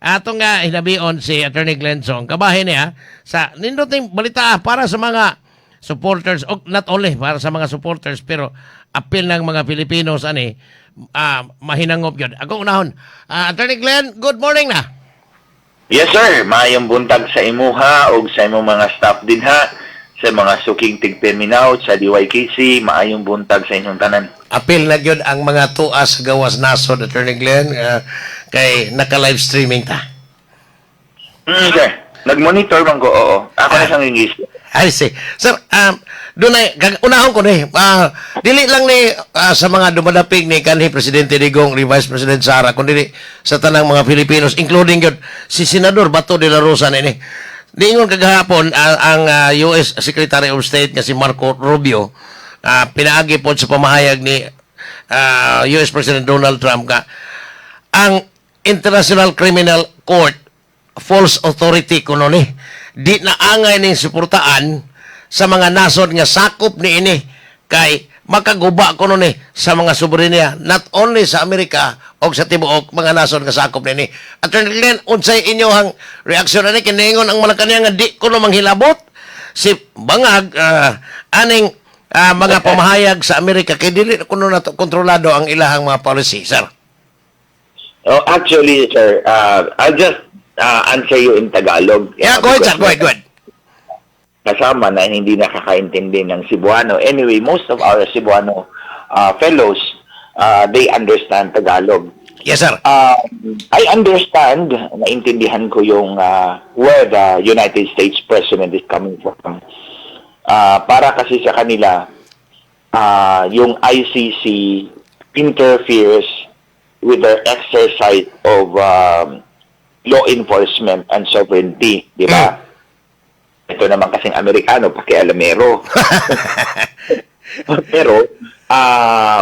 Atong nga hinabion si Attorney Glensong, kabahin niya sa nindot balita para sa mga supporters, o not only para sa mga supporters, pero appeal ng mga Pilipinos ani mahinangop yun. Ako unahon. Attorney Glenn, good morning na. Yes sir, maayong buntag sa imuha o sa imong mga staff din ha, sa mga suking tigterminaw sa DYKC, maayong buntag sa inyong tanan. Appeal na yun ang mga tuas gawas nasod, Attorney Glenn, kay naka-live streaming ta. Sir, nag-monitor man ko, oo. Ako na siyang ingis. I see. Sir, doon ay, unahon ko ni, dili lang ni sa mga dumadapig ni kanhi Presidente Digong, ni Vice President Sara, kundi sa tanang mga Pilipinos, including yun, si Senador Bato de la Rosa na ini. Niingon kagahapon ang US Secretary of State nga si Marco Rubio, pinaagi po sa pamahayag ni US President Donald Trump ka ang International Criminal Court false authority kuno ni di na angay ning suportaan sa mga nasod nga sakop ni ini kay makaguba kuno ni sa mga soberenya not only sa Amerika o sa tibuok mga nasod nga sakop ni ini. Attorney Glenn, unsay inyohang reaksyon ani kiningon ang Malacanang nga di kuno manghilabot si bangag aning mga pamahayag sa Amerika kay dili kuno nato kontrolado ang ilahang mga policy, sir. Oh, actually, sir, I'll just answer you in Tagalog. Yeah, go ahead, sir. Go ahead. Kasama na hindi nakakaintindi ng Cebuano. Anyway, most of our Cebuano fellows, they understand Tagalog. Yes, sir. I understand, naintindihan ko yung where the United States President is coming from. Para kasi sa kanila, yung ICC interferes with their exercise of law enforcement and sovereignty, di ba? Ito naman kasing Amerikano, pakialamero. Pero,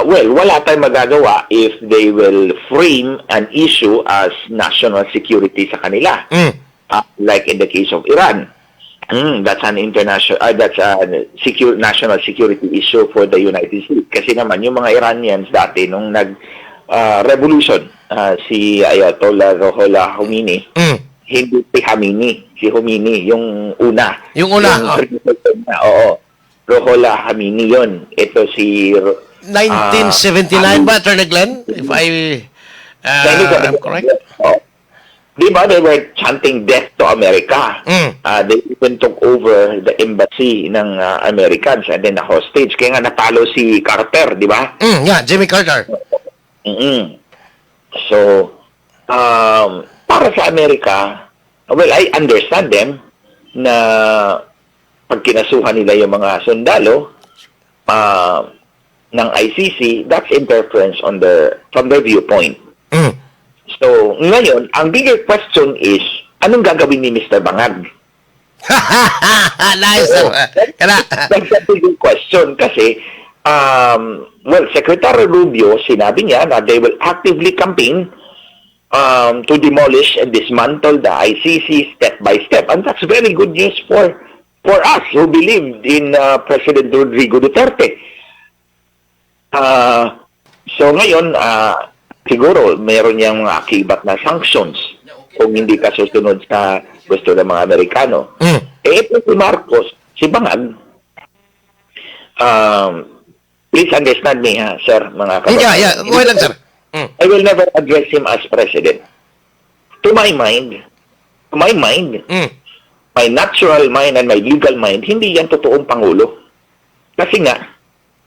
well, wala tayong magagawa if they will frame an issue as national security sa kanila. Like in the case of Iran. That's an international, that's a national security issue for the United States. Kasi naman, yung mga Iranians dati, nung revolution, si Ayatollah Ruhollah Khomeini, hindi si Khamenei, si Khomeini, yung una. Yung una, oo. Ruhollah Khomeini yun. Ito si 1979 ba, Attorney Glenn? If I'm correct? Di ba, they were chanting death to America. They even took over the embassy ng Americans and then the hostage. Kaya nga natalo si Carter, di ba? Yeah, Jimmy Carter. So, para sa Amerika, well, I understand them na pag kinasuhan nila yung mga sundalo ng ICC, that's interference on from their viewpoint. So, ngayon, ang bigger question is, anong gagawin ni Mr. Bangag? Nice. That's a bigger question kasi, well, Secretary Rubio, sinabi niya na they will actively campaign to demolish and dismantle the ICC step by step. And that's very good news for us who believed in President Rodrigo Duterte. So ngayon, siguro mayroon niyang mga akibat na sanctions kung hindi ka susunod sa gusto ng mga Amerikano. Ito si Marcos, si Bangag, please understand me, sir, mga kababayan. Yeah. Go ahead lang, sir. I will never address him as president. To my mind, my natural mind and my legal mind, hindi yan totoong pangulo. Kasi nga,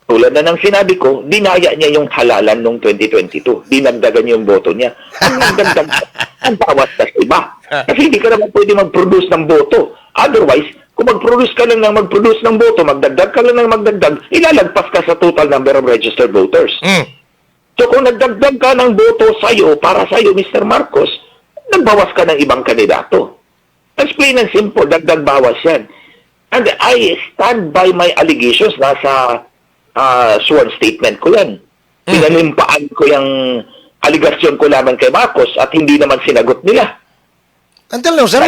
tulad na ng sinabi ko, dinaya niya yung halalan noong 2022. Dinagdagan yung boto niya. Ang nagdagdag, ang bawas sa iba. Kasi hindi ka naman pwede mag-produce ng boto. Otherwise, kung mag-produce ka lang ng boto, magdagdag ka lang ng magdagdag, ilalagpas ka sa total number of registered voters. So kung nagdagdag ka ng boto sa'yo, para sa'yo, Mr. Marcos, nagbawas ka ng ibang kandidato. That's plain and simple, dagdag bawas yan. And I stand by my allegations, nasa sworn statement ko yan. Pinanimpaan ko yung aligasyon ko lamang kay Marcos at hindi naman sinagot nila. Until now, sir,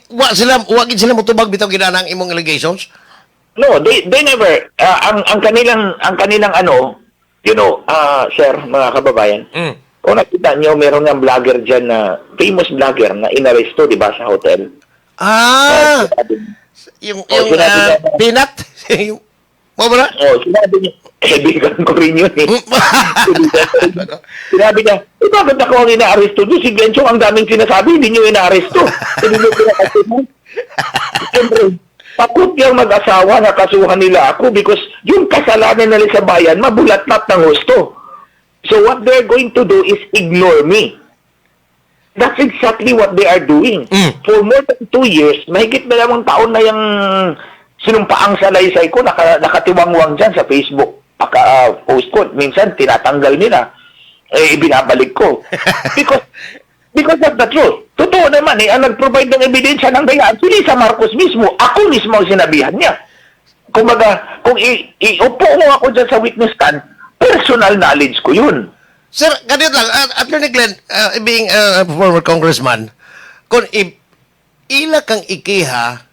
wag sila mutubag bitaw ginanang imong allegations? No, they never. Ang kanilang ano, sir, mga kababayan, Kung nakita nyo, meron nga vlogger dyan na, famous vlogger na inaresto, di ba, sa hotel. Ah, yung sinabi niya- peanut. Yung mo ba? Sinabi niya, kaibigan ko rin yun eh. Sinabi niya, bakit ako ang ina-aresto niyo? Si Genchong ang daming sinasabi, hindi niyo ina-aresto. Hindi niyo pinakasya mo. Siyempre, takot yung mag-asawa na kasuhan nila ako because yung kasalanan nila sa bayan, mabulat-lat ng gusto. So what they're going to do is ignore me. That's exactly what they are doing. For more than 2 years, mahigit na lamang taon na yung sinumpaang salaysay ko, nakatiwangwang dyan sa Facebook. Post ko, minsan tinatanggal nila. Ibinabalik ko. Because of the truth. Totoo naman ang nag-provide ng ebidensya ng dayaan, si Lisa Marcos mismo, ako mismo ang sinabihan niya. Kumbaga, kung iupo mo ako dyan sa witness stand, personal knowledge ko yun. Sir, ganito lang, Attorney Glenn, being a former congressman, kung ila kang ikiha,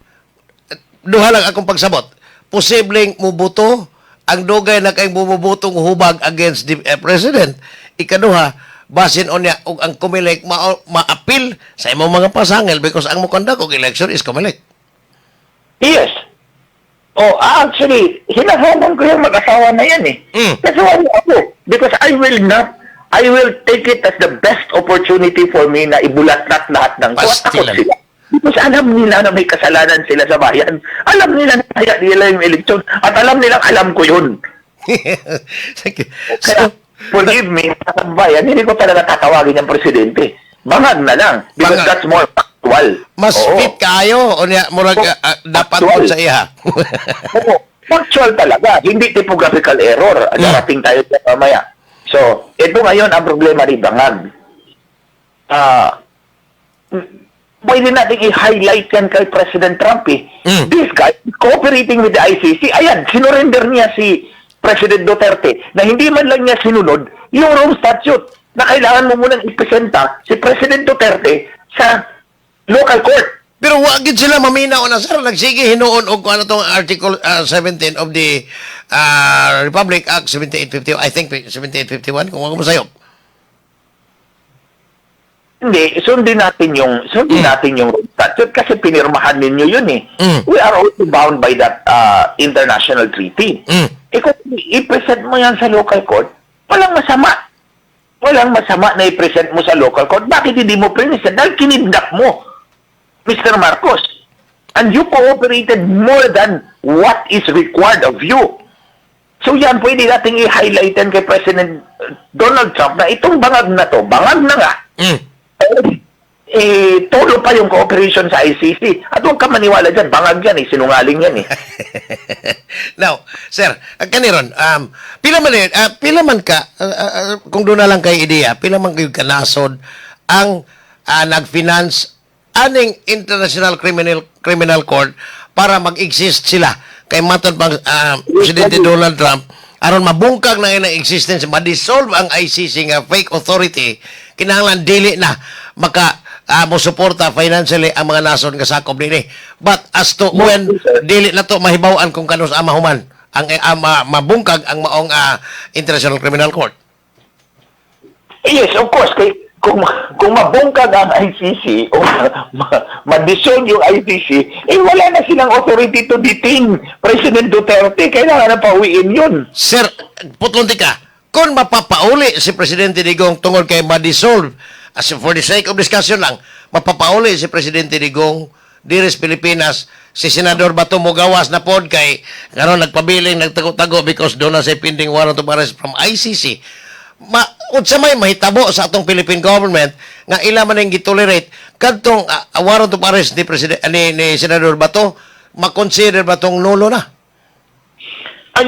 duha lang akong pagsabot, posibleng mubuto ang dugay na kayong bumubutong hubag against the president. Ikaduha, basin on niya og ang kumilik ma-appeal sa imong mga pasangil because ang mukanda kong election is kumilik. Yes. Actually, hinahanan ko yung mag-asawa na yan eh. Kasi wala ako. Because I will take it as the best opportunity for me na ibulat-lat lahat ng Pastilan. sila. Because alam nila na may kasalanan sila sa bayan. Alam nila na kaya nila yung eleksyon. At alam nilang alam ko yun. Thank you. Kaya, forgive me, sa bayan, hindi ko talaga tatawagin yung presidente. Bangag na lang. Because Bangag. that's more factual. Mas Oo. fit kayo o niya murag dapat Actual. po sa iya. Oo. Factual talaga. Hindi typographical error. Darating tayo sa mamaya. So, ito ngayon ang problema ni Bangag. Pwede natin i-highlight yan kay President Trump eh. This guy, cooperating with the ICC, ayan, sinurrender niya si President Duterte na hindi man lang niya sinunod yung Rome Statute na kailangan mo munang ipresenta si President Duterte sa local court. Pero wag gid sila maminaw na sir, nagsige hinuon og ano tong Article 17 of the Republic Act 7851, I think 7851 kung ako masayop. Hindi, sundin natin yung Rome Statute kasi pinirmahan ninyo yun eh. We are also bound by that international treaty. Kung i-present mo yan sa local court, walang masama. Walang masama na i-present mo sa local court. Bakit hindi mo present? Dahil kinidnap mo, Mr. Marcos. And you cooperated more than what is required of you. So yan, pwede natin i-highlightan kay President Donald Trump na itong bangag na to, bangag na nga, tulo pa yung cooperation sa ICC. At huwag ka maniwala dyan, bangag yan eh, sinungaling yan eh. Now, sir, kaniron, pila man ka, kung doon na lang kay ideya, pila man kayo kanasod ang nag-finance aning International Criminal Court para mag-exist sila kay maton pang Presidente Donald Trump aron mabungkag na ang existence, ma-dissolve ang ICC nga fake authority, kinahanglan dili na maka mo-suporta financially ang mga nason nga sakop dinhi. But as to when dili na to mahibaw-an kung kanus mahuman ang mabungkag ang maong International Criminal Court. Yes, of course. Kung mabungkag ang ICC o ma-dissolve yung ICC, wala na silang authority to detain President Duterte. Kailangan na pauwiin yun. Sir, putlong ka, kung mapapauli si Presidente Digong tungod kay ma-dissolve, as for the sake of discussion lang, mapapauli si Presidente Digong diris Pilipinas, si Senador Bato Mugawas na pod kay karon nagpabiling nagtago-tago because doon na say pending warrant of arrest from ICC. Unsa may mahitabo sa atong Philippine government nga ila man ang gitolerate kadtong warrant of arrest ni President ni Senador Bato, ma-consider ba tong nulo na?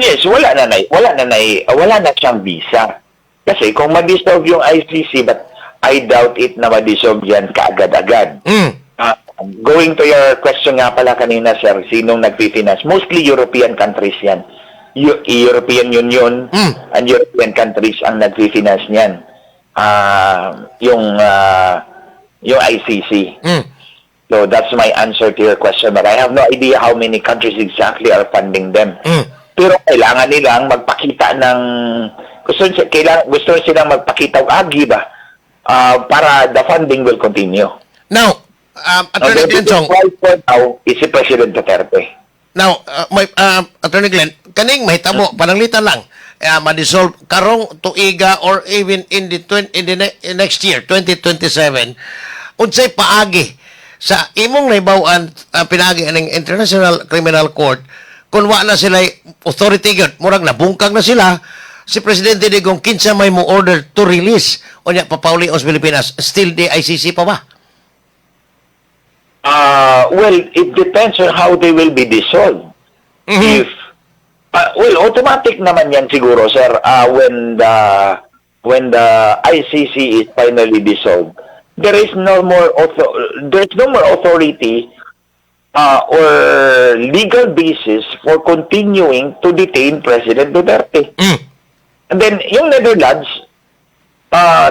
Yes, wala na siyang visa. Kasi kung ma-dissolve yung ICC, but I doubt it na ma-dissolve yan kaagad-agad. Going to your question nga pala kanina, sir, sinong nag-finance? Mostly European countries yan. European Union and European countries ang nag-finance niyan. Yung ICC. So that's my answer to your question. But I have no idea how many countries exactly are funding them. Pero kailangan nilang magpakita ng gusto silang magpakita og agi ba para the funding will continue. Now, Attorney The Glenn biggest Chong, right now is si President Duterte. now, Attorney Glenn, kaning mahitabo, pananglitan lang, ma-dissolve karong tuiga or even in the next year, 2027, unsay paagi sa imong naibawan pinagi ng International Criminal Court kung wa na sila authority gyud, murag nabungkag na sila, si Presidente Digong kinsa may mo order to release unya papauli os Pilipinas, still the ICC pa ba? Well, it depends on how they will be dissolved. Mhm. If automatic naman yan siguro, sir, when the ICC is finally dissolved. There's no more authority or legal basis for continuing to detain President Duterte. Mm. And then yung Netherlands,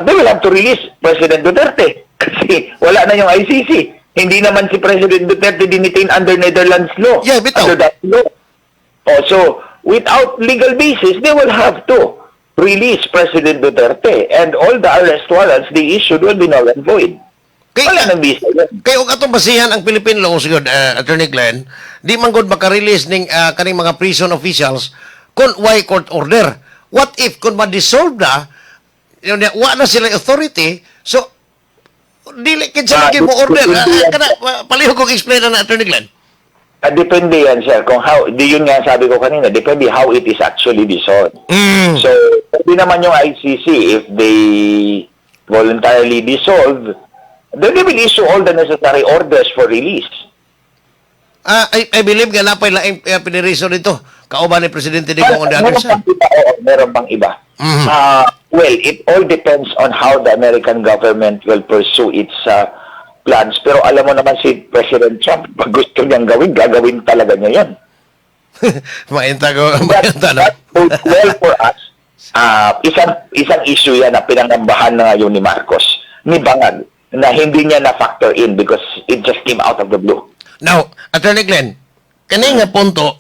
they will have to release President Duterte kasi wala na yung ICC. Hindi naman si President Duterte dinitain under Netherlands law. Yeah, bitaw. Under that law. So, without legal basis, they will have to release President Duterte and all the arrest warrants they issued will be null and void. Wala nang bisa yan. Kaya kung atong basihan ang Philippine law, sigod, Attorney Glenn, di man gud maka-release ning kaning mga prison officials kung why court order. What if kung ma-dissolve na, yun, wa na sila authority, so dili kinsa lagi mo order. Palihog kong explain na Attorney Glenn. Depende yan, sir. Kung how, yun nga sabi ko kanina, depende how it is actually dissolved. Mm. So, hindi naman yung ICC, if they voluntarily dissolve, then they will issue all the necessary orders for release. I believe nga napay laing piniriso dito. Kauban ni Presidente Digong on the other Meron side. pang iba, oo, meron pang iba. Mhm. Well, it all depends on how the American government will pursue its plans. Pero alam mo naman si President Trump, pag gusto niyang gawin, gagawin talaga niya yan. Mainta ko, That mainta no. bodes well for us. Isang issue yan na pinangambahan na ngayon ni Marcos, ni Bangag, na hindi niya na-factor in because it just came out of the blue. Now, Attorney Glenn, kani nga punto,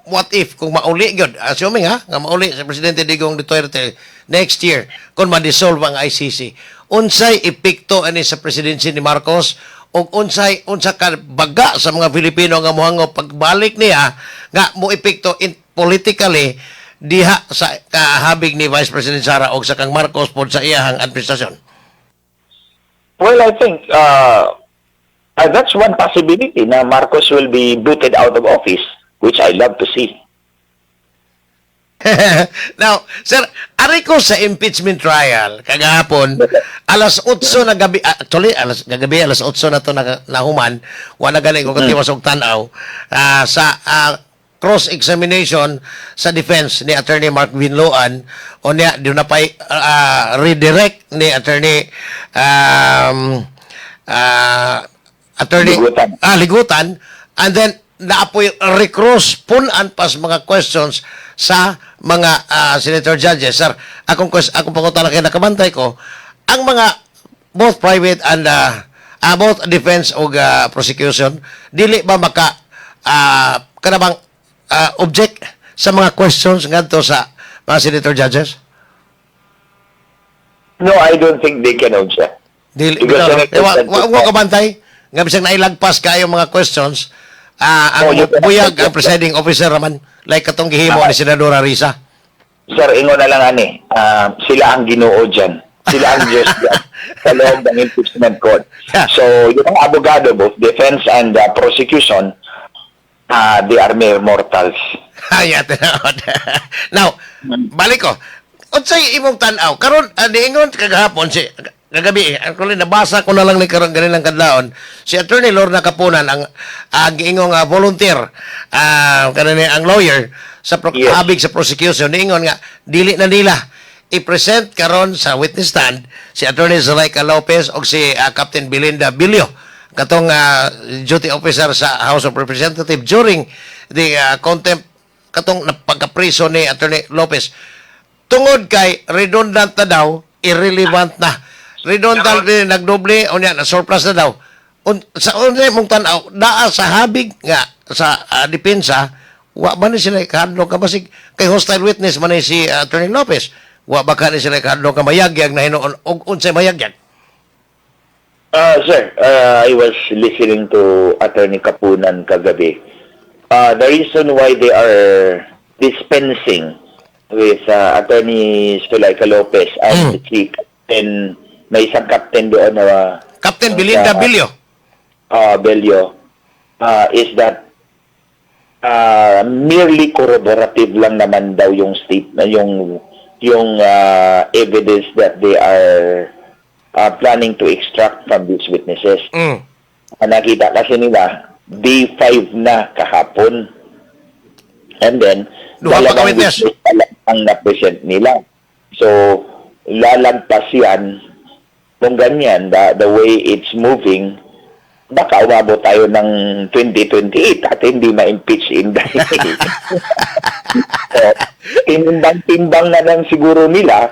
what if kung mauli gyud, assuming nga mauli si Presidente Digong Duterte next year kung ma-dissolve ang ICC, unsay epekto ani sa presidency ni Marcos o unsa ka baga sa mga Pilipino nga mohango pagbalik niya nga mo epekto in politically diha sa kahabig ni Vice President Sara o sa kang Marcos pod sa iyahang administrasyon. Well, I think that's one possibility na Marcos will be booted out of office, which I love to see. Now, sir, ari ko sa impeachment trial kagahapon alas 8 na gabi, actually alas 8 na to nahuman, wala galing ko katiwas og tan-aw sa cross examination sa defense ni Attorney Mark Vinloan o niya doon na pay redirect ni Attorney Attorney Ligutan, and then naapoy recross punan pas mga questions sa mga senator judges. Sir, akong pangutan na kayo nakabantay ko, ang mga both private and both defense o prosecution, dili ba maka kanabang object sa mga questions ngadto sa mga senator judges? No, I don't think they can object. Dili, Because wa kabantay nga bisag nailagpas kayo mga questions. Ang buyag ang presiding officer naman, like katong gihimo ni Senadora Risa. Sir, ingon na lang ani, sila ang Ginoo dyan. Sila ang Diyos dyan sa loob ng impeachment court. Yeah. So, yung mga abogado, both defense and prosecution, they are mere mortals. Hayat. Now, balik ko. Unsay imong tan-aw? Karon diingon kagahapon si kagabi, actually nabasa ko na lang ni karon ganilang kadlaon. Si Attorney Lorna Capunan ang giingong volunteer kanini ang lawyer sa Yes. habig sa prosecution niingon nga dili na nila i-present karon sa witness stand si Attorney Zulaika Lopez o si Captain Belinda Bilio katong duty officer sa House of Representatives during the contempt katong pagka-priso ni Attorney Lopez. Tungod kay redundant na daw, irrelevant na. Redundant din nagdoble o niya na surplus na daw. Sa unay mong tan-aw, daa sa habig nga sa depensa, wa man ni sila kahadlok ka basig kay hostile witness man ni si Attorney Lopez. wa baka ni sila kadlong ka mayagyag na hinuon og unsay mayagyag. Sir, I was listening to Attorney Kapunan kagabi. The reason why they are dispensing with Attorney Sulaika Lopez and si Captain, may isang captain doon na Captain Belinda Bilio. Belio, is that merely corroborative lang naman daw yung statement, yung evidence that they are planning to extract from these witnesses. Mm. Ang nakita kasi nila, day 5 na kahapon. And then, Duha pa ka dalawang witness. witness pa lang ang na-present nila. So, lalagpas yan, kung ganyan, the way it's moving, baka umabot tayo ng 2028 at hindi ma-impeach in dahil. So, timbang-timbang na lang siguro nila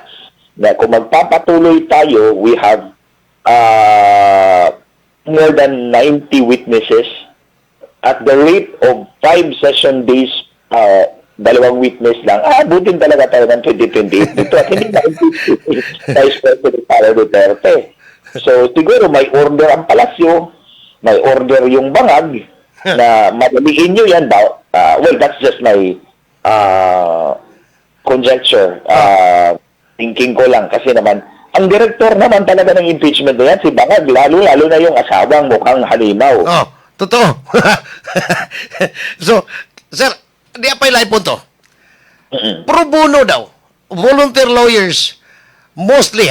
na kung magpapatuloy tayo, we have more than 90 witnesses at the rate of 5 session days, dalawang witness lang, butin talaga tayo ng 2028 dito at hindi na-impeach Vice President Sara Duterte. So, siguro may order ang palasyo, may order yung bangag na madaliin nyo yan ba? Well, that's just my conjecture. Thinking ko lang kasi naman, ang director naman talaga ng impeachment na yan, si Bangag, lalo na yung asawang mukhang halimaw. Oh, totoo. So, sir, di apay lahi punto. Pro bono daw. Volunteer lawyers, mostly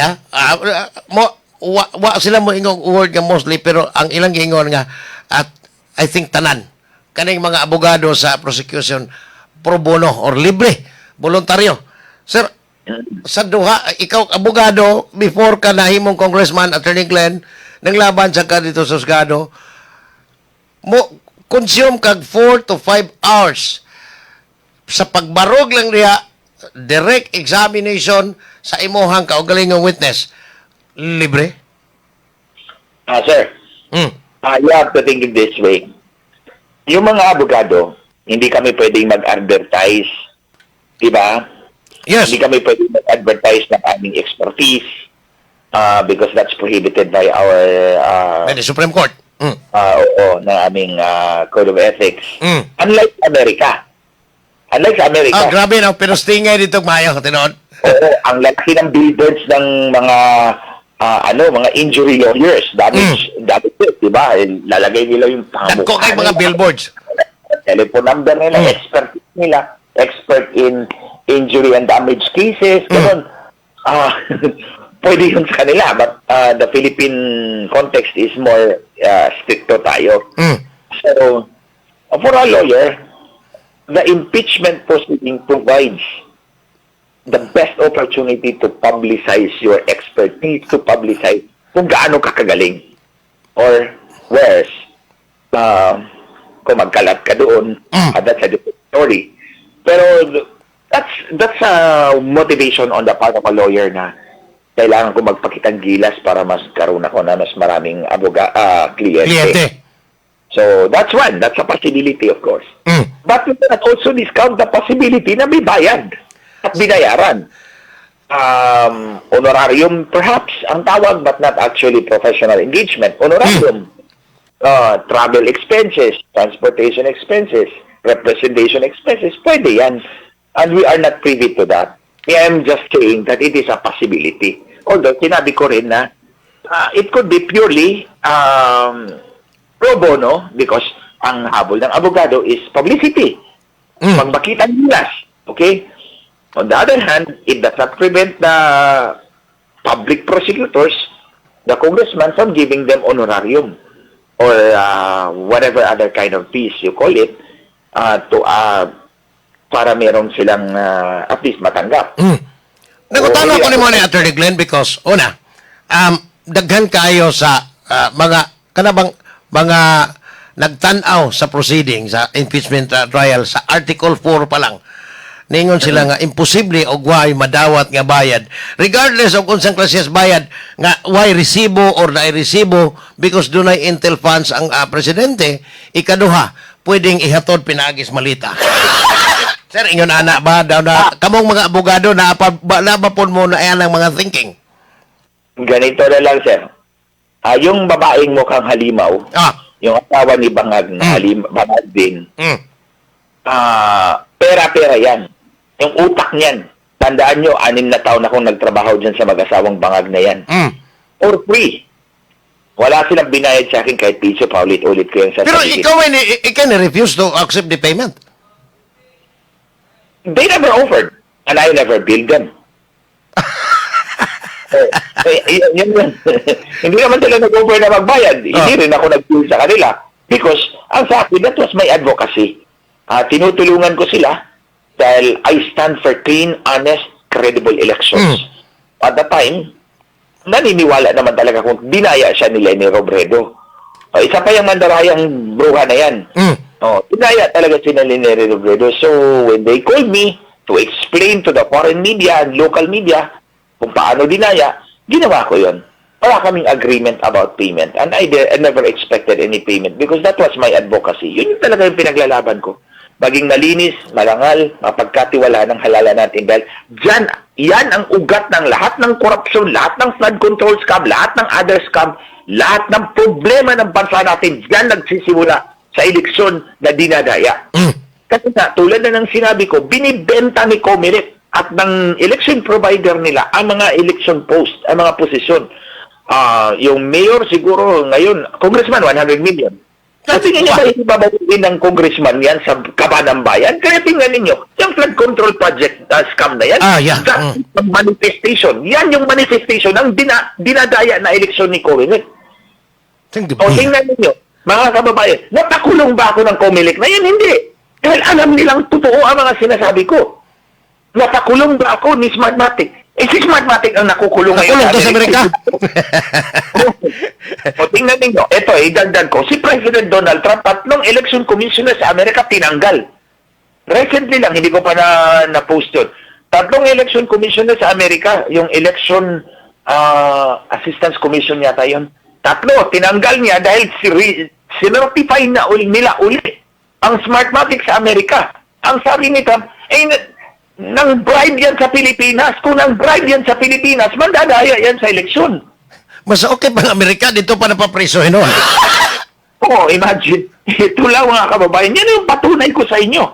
wa sila mo ingong word nga mostly, pero ang ilang giingon nga, at I think tanan, kaning mga abogado sa prosecution, pro bono or libre, voluntaryo. Sir, sa duha, ikaw abogado, before ka nahimong congressman, Attorney Glenn, nang laban sa ka dito sa Husgado, mo consume kag 4 to 5 hours sa pagbarog lang diha, direct examination sa imuhang kaugalingong witness. Libre? Sir, Hmm. you have to think it this way. Yung mga abogado, hindi kami pwedeng mag-advertise. Diba? Yes. Hindi kami pwedeng mag-advertise ng aming expertise because that's prohibited by our By the Supreme Court. Hmm. na aming Code of Ethics. Hmm. Unlike America. Unlike sa America. Grabe na, pero stingay dito mayo, tinood. Oo, ang laki ng billboards ng mga mga injury lawyers. Damage, di ba? Lalagay nila yung Dagko kay mga nila, billboards. telephone number nila, expert in injury and damage cases, ganun. Pwede yun sa kanila, but the Philippine context is more stricto tayo. Hmm. So, for a lawyer, the impeachment proceeding provides the best opportunity to publicize your expertise, to publicize kung gaano ka kagaling. Or worse, kung magkalat ka doon, that's a different story. Pero that's a motivation on the part of a lawyer na kailangan ko magpakitang gilas para mas karoon ako na mas maraming kliyente. Kliyente. So, that's one. That's a possibility, of course. Hmm. But we cannot also discount the possibility na may bayad at binayaran. Honorarium, perhaps, ang tawag, but not actually professional engagement. Honorarium, travel expenses, transportation expenses, representation expenses, pwede yan. And we are not privy to that. I am just saying that it is a possibility. Although, sinabi ko rin na it could be purely pro bono because ang habol ng abogado is publicity. Pagbakitan gilas. Okay? On the other hand, it does not prevent the public prosecutors, the congressman, from giving them honorarium or whatever other kind of fees you call it para meron silang at least matanggap. Nagutana ko ni mo ni Attorney Glenn because, una, daghan kayo sa kanabang mga nagtanaw sa proceeding, sa impeachment trial, sa Article 4 pa lang. Ningon sila nga, imposible o why madawat nga bayad. Regardless of kung saan klaseng bayad, nga why resibo or na-resibo because dunay intel funds ang presidente, ikaduha, pwedeng ihatod pinagis malita. Sir, ingon ana ba daw na kamong mga abogado na napapon mo na ayan ang mga thinking? Ganito na lang, sir. Yung babaeng mukhang halimaw, yung asawa ni Bangag na Bangag din, pera-pera yan. Yung utak niyan. Tandaan nyo, 6 na taon akong nagtrabaho dyan sa mag-asawang Bangag na yan. For free. Wala silang binayad sa akin kahit piso, paulit-ulit ko yung Pero sasabihin. ikaw refuse to accept the payment. They never offered, and I never billed them. Yun. Hindi naman sila nag-offer na magbayad. Hindi rin ako nag-bill sa kanila. Because, ang sa akin, that was my advocacy. Tinutulungan ko sila dahil I stand for clean, honest, credible elections. At the time, naniniwala naman talaga kung dinaya siya ni Lenny Robredo. Isa pa yung mandarayang bruha na yan. Dinaya talaga si Lenny Robredo. So, when they called me to explain to the foreign media and local media kung paano dinaya, ginawa ko yon. Wala kaming agreement about payment. And I never expected any payment because that was my advocacy. Yun yung talaga yung pinaglalaban ko. Maging malinis, malangal, mapagkatiwala ng halala natin. Dahil dyan, yan ang ugat ng lahat ng korupsyon, lahat ng flood control scam, lahat ng other scam, lahat ng problema ng bansa natin. Dyan nagsisimula sa eleksyon na dinadaya. Kasi nga, tulad na ng sinabi ko, binibenta ni Comelec at ng election provider nila ang mga election post, ang mga posisyon. Yung mayor siguro ngayon, congressman, 100 million. Kasi nga ba ibabawiin ng congressman yan sa kaba ng bayan? Kaya tingnan ninyo, yung flood control project scam na yan, that's manifestation. Yan yung manifestation ng dinadaya na eleksyon ni Comelec. O tingnan ninyo, mga kababayan, napakulong ba ako ng Comelec na yan? Hindi. Dahil alam nilang totoo ang mga sinasabi ko. Napakulong ba ako ni Smartmatic? Si Smartmatic ang nakukulong ngayon. Nakulong sa Amerika? O tingnan ninyo, ito idagdag ko, si President Donald Trump, 3 election commissioner sa Amerika tinanggal. Recently lang, hindi ko pa na-post yun. 3 election commissioner sa Amerika, yung election assistance commission yata yun. 3, tinanggal niya dahil sinertify na nila uli ang Smartmatic sa Amerika. Ang sabi ni Trump, nang bribe yan sa Pilipinas. Kung nang bribe yan sa Pilipinas, mandadaya yan sa eleksyon. Mas okay pang Amerika, dito pa napaprisohin nun. Imagine. Ito lang mga kababayan. Yan yung patunay ko sa inyo.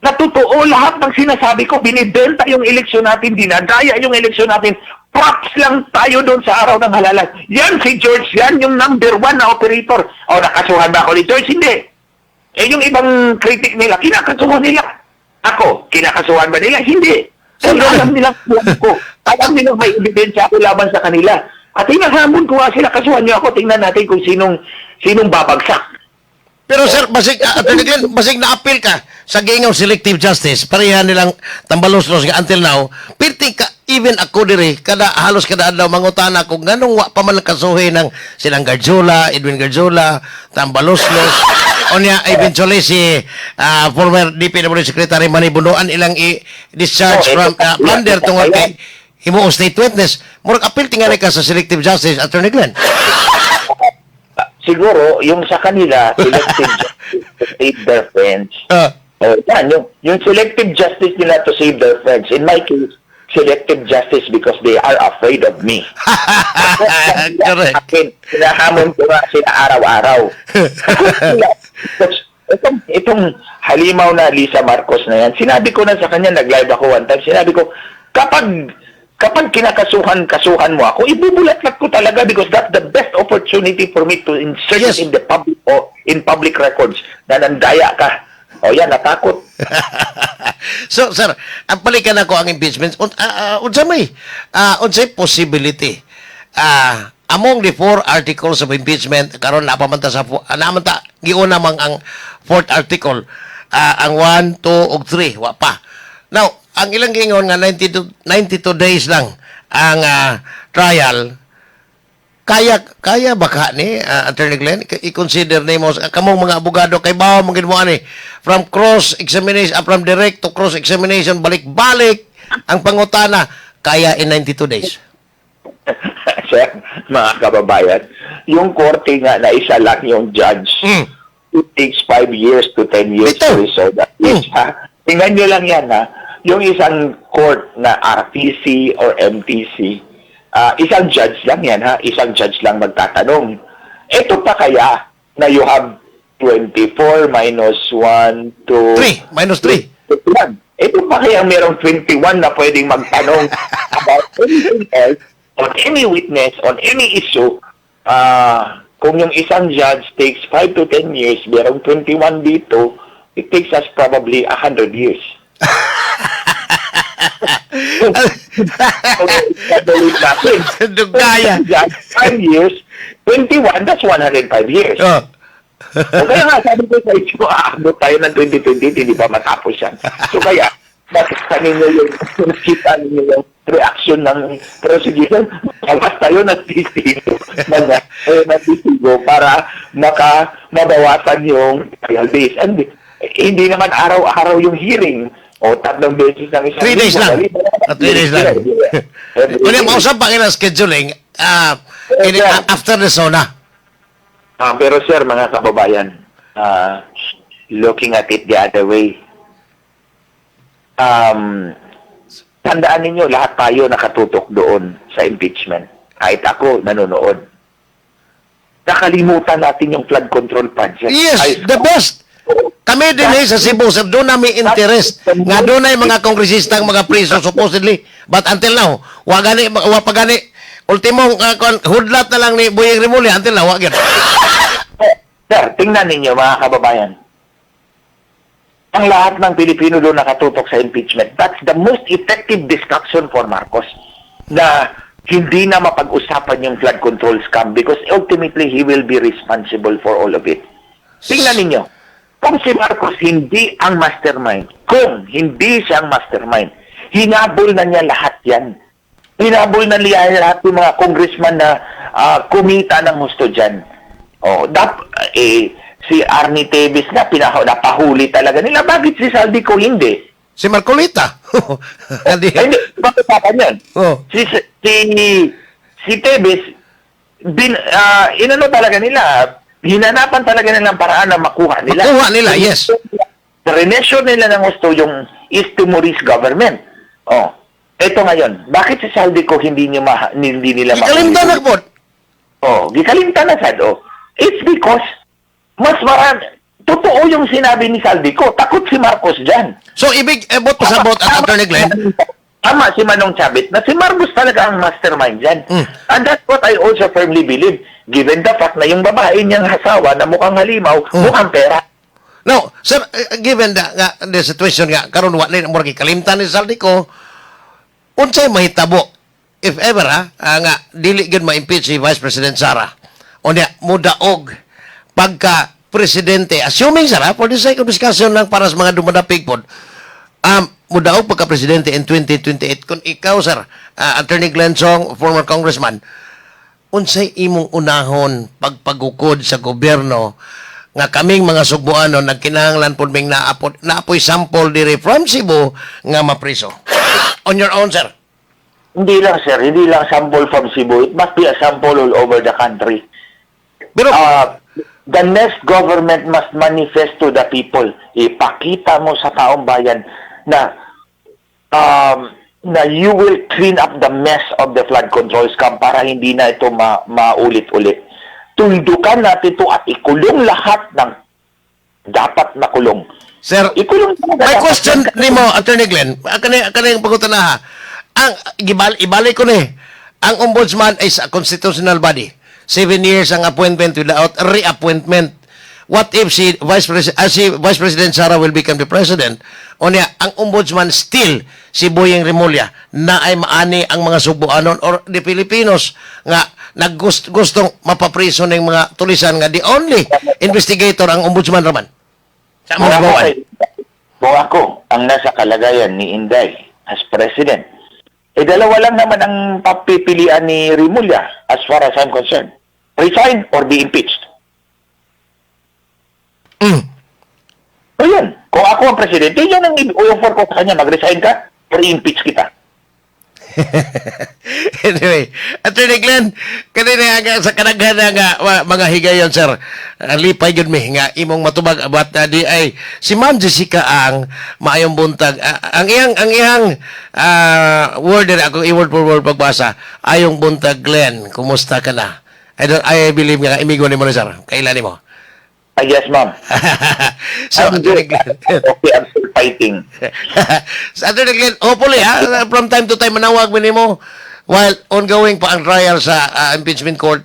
Na totoo lahat ng sinasabi ko, binibenta yung eleksyon natin, dinadaya yung eleksyon natin. Props lang tayo doon sa araw ng halalan. Yan si George, yan yung number 1 na operator. Nakasuhan ba ako ni George? Hindi. Yung ibang critic nila, kinakasuhan nila. Ako, kinakasuhan ba nila? Hindi. So, alam nilang ko. Alam nilang may ebidensya ako laban sa kanila. At hinahamon ko nga sila, kasuhan niyo ako, tingnan natin kung sinong babagsak. Pero sir, basig na-appeal ka sa gingaw selective justice, pareha nilang tambalos-los nga until now, pirti ka, even ako diri, halos kada adlaw mangutana kung ganong wa pa man kasuhin ng silang Garjola, Edwin Garjola, tambalos-los, o niya eventually si former DPWH Secretary Manny Bundoan ilang i-discharge from plunder tungkol kay himuong state witness. Murag appeal tingali ka sa selective justice, Attorney Glenn. Siguro, yung sa kanila, selective justice to save their friends. Yung selective justice nila to save their friends. In my case, selective justice because they are afraid of me. Correct. Sinahamon ko nga sila araw-araw. Itong halimaw na Lisa Marcos na yan, sinabi ko na sa kanya, nag-live ako one time, sinabi ko, kapag kasuhan mo ako, ibubulat-lat ko talaga because that's the best opportunity for me to insert it in the public records na nandaya ka. Yan, natakot. So, sir, ang palikan ako ang impeachment, unsay possibility among the 4 articles of impeachment, karon napamanta giuna mang ang 4th article, ang 1, 2, ug 3, wa pa. Now, ang ilang gingon nga 92 days lang ang trial. Kaya baka ni Attorney Glenn i-consider nimo kamong mga abogado kay bawo mo gid mo ani from cross examination from direct to cross examination balik-balik ang pangutana kaya in 92 days. Sir, mga kababayan, yung korte nga na isa lang yung judge. It takes 5 years to 10 years to resolve that case. tingnan nyo lang yan, ha? Yung isang court na RTC or MTC, isang judge lang yan, ha? Isang judge lang magtatanong. Ito pa kaya na you have 24 minus 1, 2, 3, minus 3. 21. Ito pa kaya merong 21 na pwedeng magtanong about anything else, on any witness, on any issue. Kung yung isang judge takes 5 to 10 years, merong 21 dito, it takes us probably 100 years. Dugaya. 5 years, 21, that's 105 years. Oh. O kaya nga, sabi ko sa inyo, aabot tayo ng 2020, hindi pa matapos yan. So kaya, nakita ninyo nakita ninyo yung reaction ng prosecution, bawas tayo ng testigo, para mabawasan yung trial days. And hindi naman araw-araw yung hearing. O 3 beses ng isang 3 days lang. 3 days lang. Kung mausap pa kina scheduling, after the SONA. Pero sir, mga kababayan, looking at it the other way, tandaan ninyo, lahat tayo nakatutok doon sa impeachment. Kahit ako, nanonood. Nakalimutan natin yung flood control project. Yes, the best. Kami din sa Cebu, sir, doon namin interest. Nga doon ay mga kongresistang mga priso, supposedly. But until now, wagani, ultimong hudlat na lang ni Boyeng Rimulya, until now, wagyan. Sir, tingnan ninyo mga kababayan. Ang lahat ng Pilipino doon nakatutok sa impeachment. That's the most effective distraction for Marcos. Na hindi na mapag-usapan yung flood control scam because ultimately he will be responsible for all of it. Tingnan ninyo. Kung si Marcos hindi ang mastermind, kung hindi siyang mastermind, hinabol na niya lahat yan. Hinabol na niya lahat yung mga congressman na kumita ng husto dyan. Si Arnie Teves na napahuli talaga nila. Bakit si Saldico hindi? Si Marcolita. Hindi, bakit yan? Oh. Si Teves, inano talaga nila, hinanapan talaga nilang paraan na makuha nila. Makuha nila, yes. Renesyo nila ng gusto yung East Timorese government. Ito ngayon, bakit si Saldico hindi nila Ikalimtan na po. Gikalimtan na sad. It's because mas marami. Totoo yung sinabi ni Saldico. Takot si Marcos dyan. So, ibig, bot pasabot at Attorney Glenn. Tama si Manong Chavit na si Marcos talaga ang mastermind dyan. And that's what I also firmly believe. Given the fact na yung babae niyang hasawa na mukhang halimaw, mukhang pera. No, sir, given the situation nga, karon wa na mo kalimtan ni Saldico, unsay mahitabo, if ever, nga, dili gud ma-impeach si Vice President Sara. O niya, mudaog, pagka-presidente, assuming, Sara, for the sake of discussion lang para sa mga dumadapig po, mudaog pagka-presidente in 2028, kung ikaw, sir, Attorney Glenn Song, former congressman, unsay imong unahon pagpagukod sa gobyerno nga kaming mga Sugboano nagkinahanglan pud ming naapoy sample diri from Cebu nga mapriso. On your own, sir. Hindi lang, sir. Hindi lang sample from Cebu. It must be a sample all over the country. Pero, the next government must manifest to the people. Ipakita mo sa taong bayan na you will clean up the mess of the flood control scam para hindi na ito maulit-ulit. Tuldukan natin ito at ikulong lahat ng dapat makulong. sir, Ikulong my question nimo, Attorney Glenn, kanang pagutan na ha. Ibalik ko ni, ang ombudsman is a constitutional body. 7 years ang appointment without reappointment. What if si Vice President Sara will become the president? O niya, ang ombudsman still si Boyeng Rimulya na ay maani ang mga Sugboanon or the Filipinos nga gustong mapapriso ng mga tulisan nga the only investigator ang ombudsman raman. Sa mga nagawan. Kung ako, ang nasa kalagayan ni Inday as president, dalawa lang naman ang papipilian ni Rimulya as far as I'm concerned. Resign or be impeached. O yun, kung ako ang presidente, yan ang i-offer ko sa kanya, mag-resign ka or i-impeach kita. Anyway, Attorney Glenn, kanina nga sa kanaghan nga mga higayon, sir, lipay yun mi, nga imong matubag about di ay si Ma'am Jessica ang maayong buntag. Ang iyang word na ako, i-word for word pagbasa, ayong buntag, Glenn, kumusta ka na? I believe nga, imigo ni mo na, sir. Kailan ni mo? Yes, ma'am. So, I'm Attorney good. Glenn. Okay, I'm still fighting. Sa Attorney Glenn, hopefully, from time to time, manawag mo nimo while ongoing pa ang trial sa impeachment court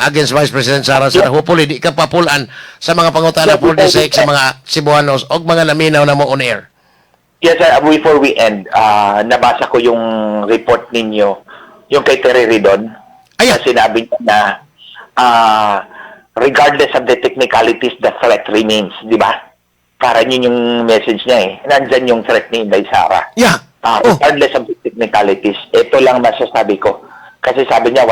against Vice President Sara. Yeah. Hopefully, di ka papulan sa mga pangutana for the sake sa mga Cebuanos o mga naminaw na mo on air. Yes, sir. Before we end, nabasa ko yung report ninyo, yung kay Terry Ridon. Ayan. Na sinabi niya na regardless of the technicalities, the threat remains, di ba? Para yun yung message niya eh. Nandyan yung threat ni Inday Sara. Yeah. Oh. Regardless of the technicalities, ito lang masasabi ko. Kasi sabi niya,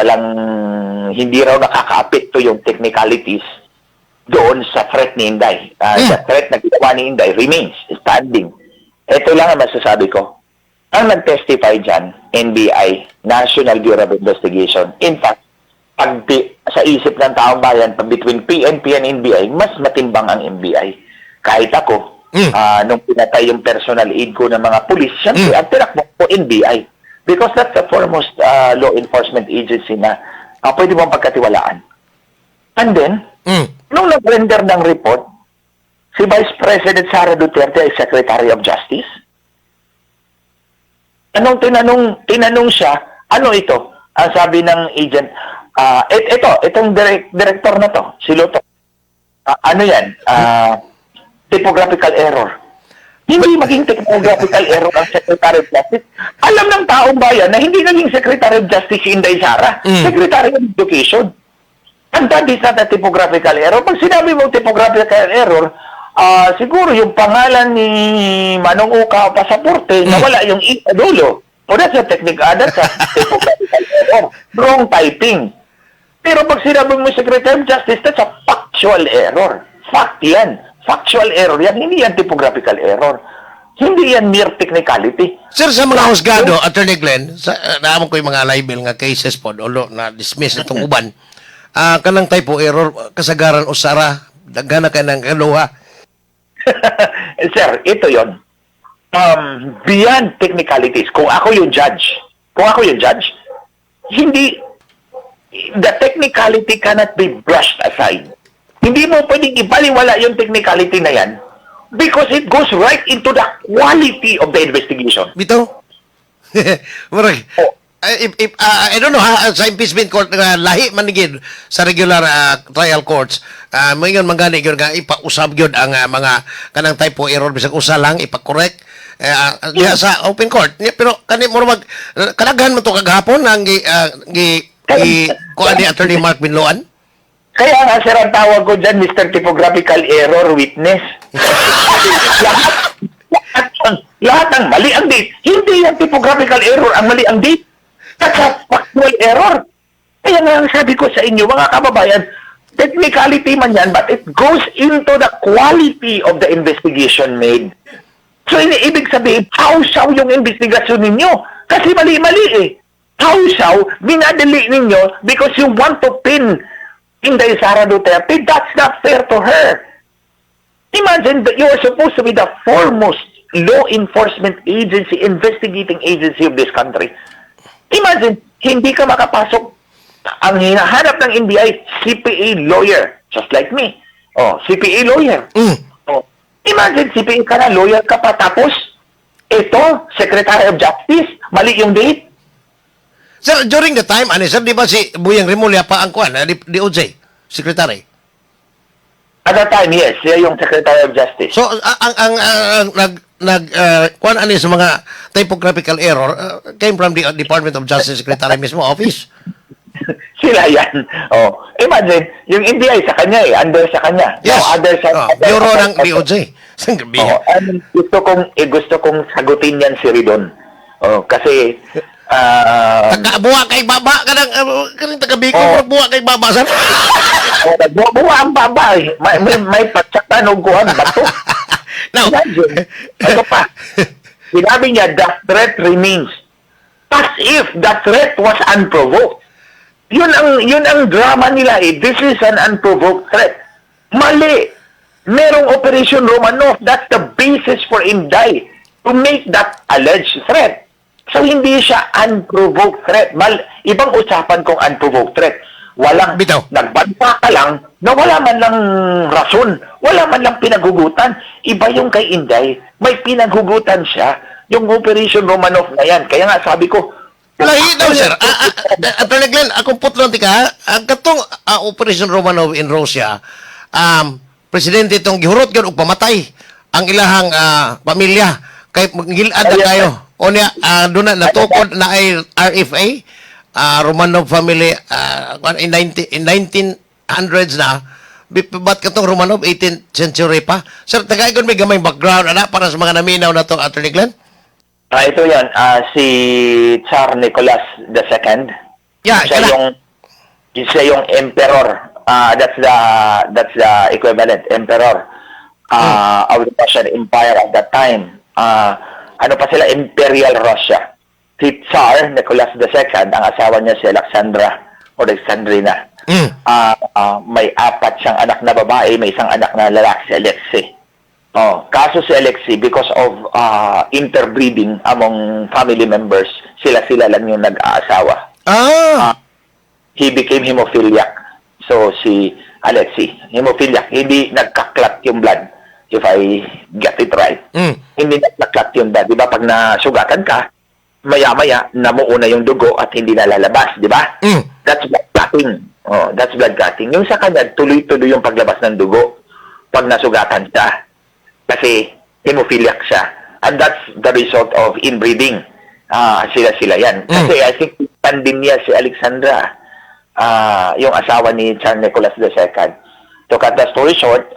hindi raw nakaka-apekto yung technicalities doon sa threat ni Inday. The threat na ginawa ni Inday remains standing. Ito lang ang masasabi ko. Ang nag-testify dyan, NBI, National Bureau of Investigation. In fact, sa isip ng taong bayan, between PNP and NBI, mas matimbang ang NBI. Kahit ako, nung pinatay yung personal aid ko ng mga pulis, siyempre, ang tinakbo ko NBI. Because that's the foremost law enforcement agency na pwede mong pagkatiwalaan. And then, nung nag-render ng report, si Vice President Sara Duterte ay Secretary of Justice. Anong tinanong siya, ano ito? Ang sabi ng agent, itong director na to, si Loto. Ano yan? Typographical error. Hindi maging typographical error ang Secretary of Justice. Alam ng taong bayan na hindi naging Secretary of Justice si Inday Sara, Secretary of Education. And that is not a typographical error. Pag sinabi mo typographical error, siguro yung pangalan ni Manong Uka o pasaporte, nawala yung I sa dulo. O that's a that's a typographical error. Wrong typing. Pero pag sinabi mo Secretary of Justice, that's a factual error. Fact yan. Factual error yan. Hindi yan typographical error. Hindi yan mere technicality. Sir, sa mga husgado, Attorney Glenn, naamon ko yung mga libel nga cases po, although na-dismiss itong uban, kanang typo error, kasagaran o Sara, daghana ka ng kaluha. Sir, ito yon. Beyond technicalities, kung ako yung judge, hindi, the technicality cannot be brushed aside. Hindi mo pwedeng ibaliwala yung technicality na yan because it goes right into the quality of the investigation. Bitaw? Murag, I don't know sa impeachment court nga lahi manigid sa regular trial courts mayon mangani gyud nga ipausab gyud ang mga kanang typo error bisag usa lang ipa-correct diha sa open court pero kani mo mag kadaghan mo to kagahapon ang kuan ni Attorney Mark Binloan. Kaya nga sir ang tawag ko dyan Mr. Typographical Error Witness. lahat ng mali ang date. Hindi yung typographical error ang mali ang date. That's a factual error. Kaya nga sabi ko sa inyo, mga kababayan, technicality man yan, but it goes into the quality of the investigation made. So, ibig sabihin, how-saw yung investigasyon ninyo? Kasi mali-mali eh. How-saw, binadali ninyo because you want to pin Inday Sara Duterte. That's not fair to her. Imagine that you are supposed to be the foremost law enforcement agency, investigating agency of this country. Imagine, hindi ka makapasok. Ang hinahanap ng NBI, CPA lawyer, just like me. CPA lawyer. Imagine, CPA ka na, lawyer ka pa, tapos, ito, Secretary of Justice, mali yung date. Sir, during the time, sir, di ba si Buyang Remulla pa ang kuan, DOJ, Secretary? At that time, yes, siya yung Secretary of Justice. So, kuan sa mga typographical error came from the Department of Justice Secretary mismo office. Sila yan. Imagine, yung NBI sa kanya under sa kanya. Yes. Bureau ng DOJ. Gusto kong sagutin yan si Ridon. Kasi buwa kay baba kanang taga-Bicol buwa kay baba sir. Buwa ang baba eh. May patsaktan o guhan bato. Now, Ito pa. Sinabi niya, the threat remains. as if the threat was unprovoked. Yun ang drama nila eh. This is an unprovoked threat. Mali. Merong Operation Romanov. That's the basis for Inday to make that alleged threat. So, hindi siya unprovoked threat. Ibang usapan kung unprovoked threat. Walang, Bitaw. nagbanta ka lang na wala man lang rason. Wala man lang pinaghugutan. Iba yung kay Inday. May pinaghugutan siya. Yung Operation Romanov na yan. Kaya nga sabi ko, Lahi daw, sir. Attorney Glenn, akong putlang tika, ang katong Operation Romanov in Russia, presidente itong gihurot yun og pamatay ang ilahang pamilya. Kay gilad na kayo. O niya, doon na natukod na ay RFA, Romanov family, in 1900s na, ba't katong Romanov, 18th century pa? Sir, tagay ko may gamay background, para sa mga naminaw na itong Attorney Glenn? ito yan, si Tsar Nicholas II. Yeah, Siya yung emperor. That's the equivalent emperor of the Russian Empire at that time. Ano pa sila? Imperial Russia. Si Tsar Nicholas II, ang asawa niya si Alexandra o Alexandrina. May 4 siyang anak na babae, may isang anak na lalaki, si Alexei. Kaso si Alexei, because of interbreeding among family members, sila lang yung nag-aasawa. He became hemophiliac. So, si Alexei, hemophiliac, hindi nagkaklat yung blood, if I get it right. Hindi nagkaklat yung blood. Diba, pag nasugatan ka, maya-maya, namuuna yung dugo at hindi nalalabas, di ba? That's blood clotting. That's blood clotting. Yung sa kanya, tuloy-tuloy yung paglabas ng dugo pag nasugatan siya. Kasi hemophiliac siya. And that's the result of inbreeding. Sila yan. Kasi I think pandin niya si Alexandra, yung asawa ni Tsar Nicholas II. To cut the story short,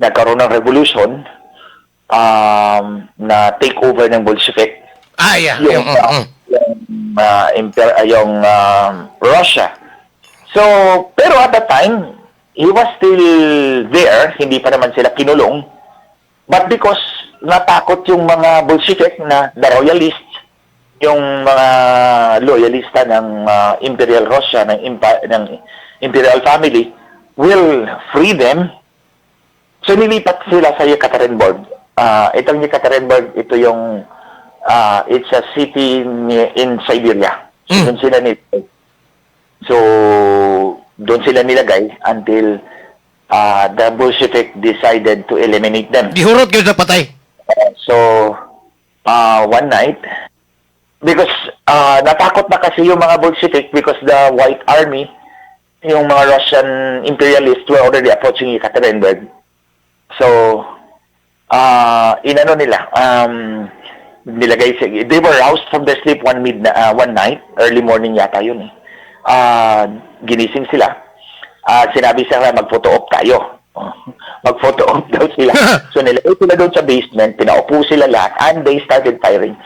nagkaroon ng revolution na take over ng Bolshevik. Yung Russia. So, pero at that time, he was still there. Hindi pa naman sila kinulong. But because natakot yung mga Bolshevik na the royalists, yung mga loyalista ng Imperial Russia, ng Imperial family, will free them. So, nilipat sila sa Yekaterinburg. Itong Yekaterinburg, ito yung, it's a city in Siberia. So, doon sila nilagay. So, doon sila nilagay until the Bolshevik decided to eliminate them. Gihurot yun na patay. So, one night, because natakot na kasi yung mga Bolshevik because the White Army, yung mga Russian imperialists were already approaching Yekaterinburg. So, inano nila, nilagay they were roused from their sleep one night, early morning yata yun eh. Ginising sila. Sinabi sila mag-photo op tayo. Mag-photo op daw sila. So nilagay sila doon sa basement, pinaupo sila lahat, and they started firing.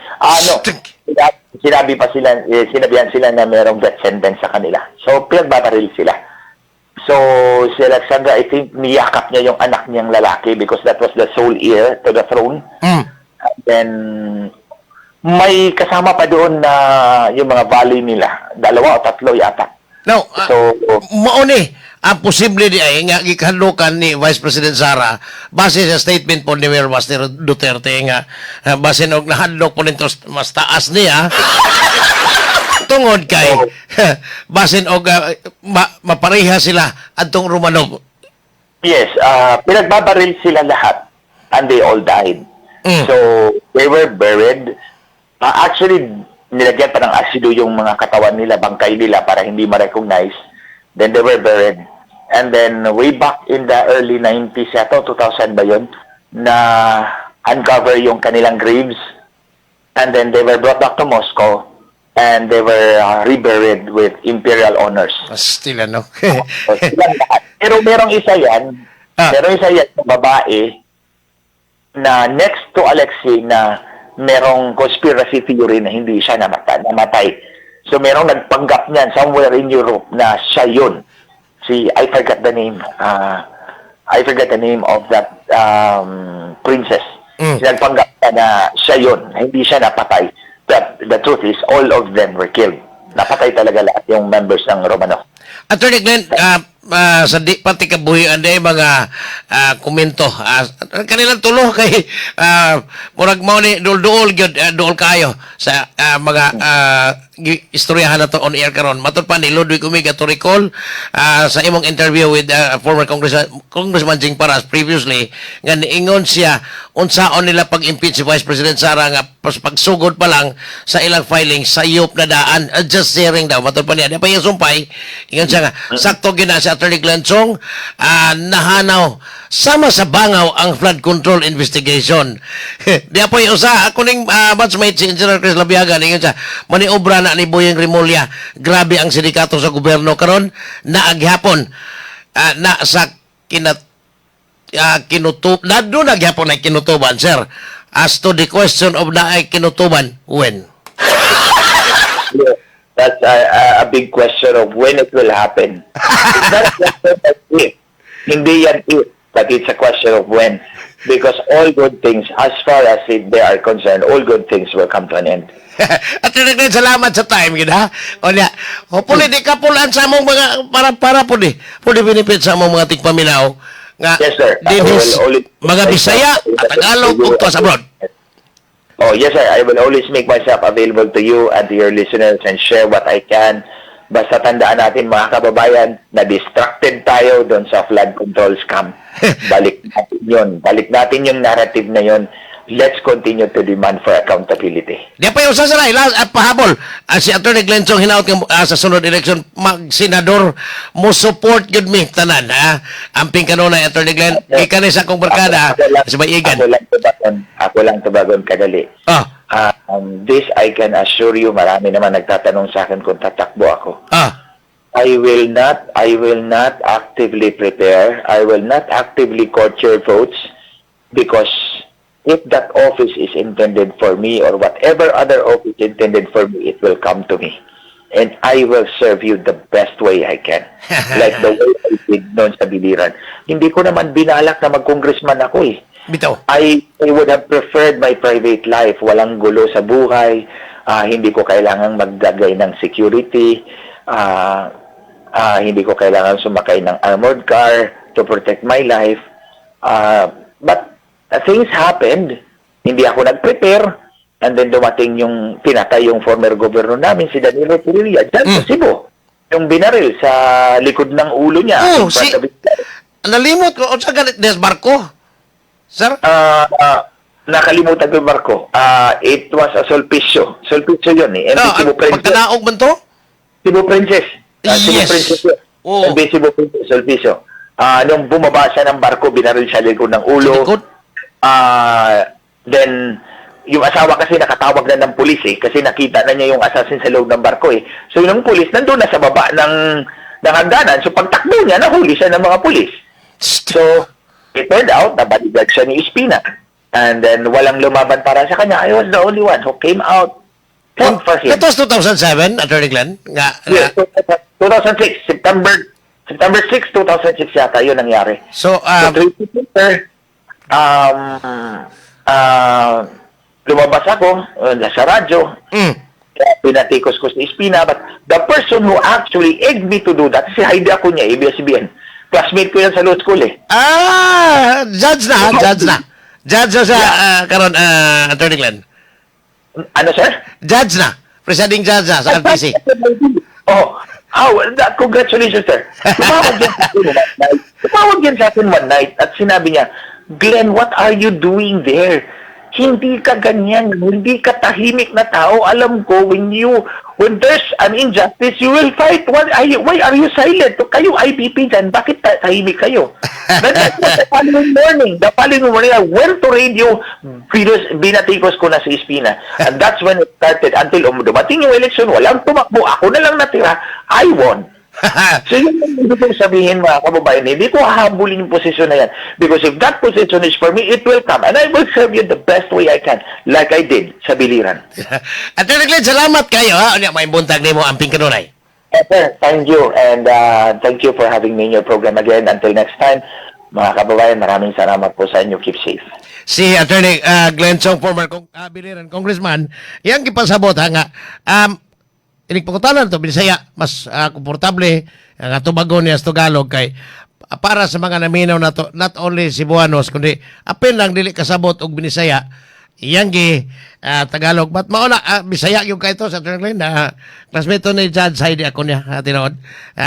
Sinabihan sila na merong death sentence sa kanila. So pinagbabaril sila. So si Alexandra, I think niyakap niya yung anak niyang lalaki because that was the sole heir to the throne. And then may kasama pa doon na yung mga valley nila. 2 o 3 yata. Now, mauni, ang posible di ay nga gikahalukan ni Vice President Sara base sa statement po ni Mayor Basti Duterte nga base og nahadlok po nito mas taas niya tungod kay base og mapareha sila adtong Romanov. Yes, pinagbabaril sila lahat and they all died. So, they were buried. Actually, nilagyan pa ng asido yung mga katawan nila, bangkay nila para hindi ma-recognize. Then they were buried. And then way back in the early 90s, yato, 2000 ba yun, na uncover yung kanilang graves. And then they were brought back to Moscow and they were reburied with imperial honors. Still ano? So, silang lahat. Pero merong isa yan, babae, na next to Alexei na merong conspiracy theory na hindi siya namatay. So merong nagpanggap niyan somewhere in Europe na siya yun. I forgot the name. I forgot the name of that princess. Nagpanggap na siya yun, na hindi siya napatay. But the truth is, all of them were killed. Napatay talaga lahat yung members ng Romanov. Attorney Glenn, sa di pati kabuhian day mga komento. Kanilang tulo kay murag mao ni duol gyud duol kayo sa mga istoryahan na to on air karon. Matud pa ni Ludwig Umiga to recall sa imong interview with former Congressman Jing Paras previously nga niingon siya unsaon nila pag-impeach si Vice President Sara nga pagsugod pa lang sa ilang filing sayop na daan just sharing daw. Matud pa niya di pa yung sumpay ingon siya nga sakto gina si Attorney Glenn Chong nahanaw sama sa bangaw ang flood control investigation. Di po yung usa ako ning batchmate si Engineer Chris Labiaga ningon siya maniobra na ni Boyeng Rimulya. Grabe ang sindikato sa gobyerno karon na aghapon na sa kinutub na doon aghapon ay kinutuban sir. As to the question of na ay kinutuban when? That's a big question of when it will happen. It's not a question of if. Hindi yan if, but it's a question of when. Because all good things, as far as they are concerned, all good things will come to an end. At tinagnan salamat sa time gid ha. O niya, hopefully di kapulan sa among mga para po di benefit sa among mga tigpamilaw nga Yes, sir. dinis mga Bisaya at Tagalog ug sa abroad. Oh, yes, sir. I will always make myself available to you and to your listeners and share what I can. Basta tandaan natin, mga kababayan, na distracted tayo doon sa flood control scam. Balik natin yun. Balik natin yung narrative na yun. Let's continue to demand for accountability. Di pa yung sasalay, pahabol. Si Attorney Glenn Chong hinaut sa sunod election, mag-senador, mo support yun mi, tanan, ha? Amping kanunay, Attorney Glenn, ikanis akong barkada, sa Bayigan. Ako lang tubagon kadali. This, I can assure you, marami naman nagtatanong sa akin kung tatakbo ako. I will not actively prepare. I will not actively court your votes because if that office is intended for me or whatever other office intended for me, it will come to me. And I will serve you the best way I can. Like the way I did noon sa Biliran. Hindi ko naman binalak na mag-congressman ako eh. Bitaw. I would have preferred my private life. Walang gulo sa buhay. Hindi ko kailangang maggagay ng security. Hindi ko kailangan sumakay ng armored car to protect my life. But things happened. Hindi ako nag-prepare. And then dumating yung pinatay yung former governor namin, si Danilo Purilla, dyan sa Cebu. Yung binaril sa likod ng ulo niya. Nalimot ko. O sa galit des barko? Sir? Nakalimutan ko yung barko. It was a Sulpicio. Sulpicio yun eh. Cebu Princess. Pagkanaog man to? Cebu Princess. Cebu Yes. Princess yun. Cebu Princess, Sulpicio. Nung bumaba siya ng barko, binaril sa likod ng ulo. Likod? Then, yung asawa kasi nakatawag na ng pulis eh, kasi nakita na niya yung assassin sa loob ng barko eh. So, yung pulis nandun na sa baba ng hagdanan. So, pagtakbo niya, nahuli siya ng mga pulis. So, it turned out na bodyguard siya ni Espina. And then, walang lumaban para sa kanya. I was the only one who came out for him. That was 2007, Attorney Glenn? Yes, 2006. September 6, 2006 yata yun nangyari. So, 3 September, lumabas ako sa radyo. Pinatikos ko si Espina. But the person who actually egged me to do that, si Heidi ako niya, ABS-CBN. Classmate ko yan sa law school eh. Judge na. Judge na siya, karon, Attorney Glenn. Ano, sir? Judge na. Presiding judge na sa RTC. Congratulations, sir. Tumawag yan sa akin one night at sinabi niya, Glenn, what are you doing there? Hindi ka ganyan. Hindi ka tahimik na tao. Alam ko, when there's an injustice, you will fight. Why are you silent? Kayo IPP dyan. Bakit tahimik kayo? Then the following morning, I went to radio, binatikos ko na si Espina. And that's when it started. Until dumating yung election, walang tumakbo. Ako na lang natira. I won. So yun ang ibig kong sabihin, mga kababayan, hindi ko hahabulin yung posisyon na yan. Because if that position is for me, it will come. And I will serve you the best way I can. Like I did sa Biliran. Attorney Glenn, salamat kayo, ha? May buntag ni mo, amping kanunay. Sir, thank you. And thank you for having me in your program again. Until next time, mga kababayan, maraming salamat po sa inyo. Keep safe. si Attorney Glenn Chong, former biliran congressman, yang gipasabot ha nga inig pangutanan to Bisaya mas komportable nga tubagon niya sa Tagalog kay para sa mga naminaw na to, not only Cebuanos kundi apil lang dili kasabot og Binisaya iyang gi Tagalog but mauna Bisaya yung kay to sa Attorney Glenn na classmate to ni Judge Heidi ako niya tinuod.